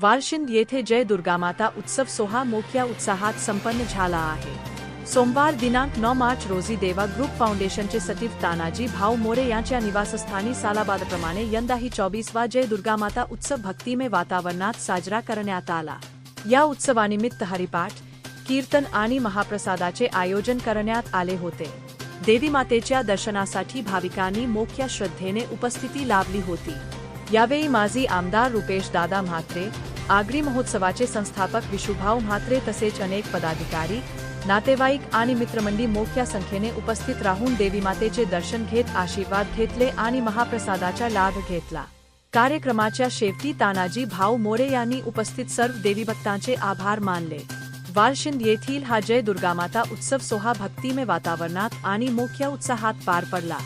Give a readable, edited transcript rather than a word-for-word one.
वारशिंद येथे जय दुर्गामाता उत्सव सोहळा मोठ्या उत्साहात संपन्न झाला आहे। सोमवार दिनांक 9 मार्च रोजी देवा ग्रुप फाउंडेशनचे सचिव तानाजी भाऊ मोरे यांच्या निवासस्थानी सालाबादप्रमाणे यंदाही 24वा जय दुर्गामाता उत्सव भक्तिमय वातावरणात साजरा करण्यात आला। या उत्सवानिमित्त हरिपाठ, कीर्तन आणि महाप्रसादाचे आयोजन करण्यात आले होते। देवी मातेच्या दर्शनासाठी भाविकांनी मोठ्या श्रद्धेने उपस्थिती लाभली होती। यावेळी माजी आमदार रुपेश दादा म्हात्रे, आगरी महोत्सवाचे संस्थापक विशुभाऊ म्हात्रे तसेच अनेक पदाधिकारी, नातेवाईक आणि मित्रमंडळी मोठ्या संख्येने उपस्थित राहून देवी मातेचे दर्शन घेत आशीर्वाद घेतले आणि महाप्रसादाचा लाभ घेतला। कार्यक्रमाच्या शेवटी तानाजी भाऊ मोरे यांनी उपस्थित सर्व देवीभक्तांचे आभार मानले। वारशिंद येथील हा जय दुर्गामाता उत्सव सोहळा भक्तिमय वातावरणात आणि मोठ्या उत्साहात पार पडला।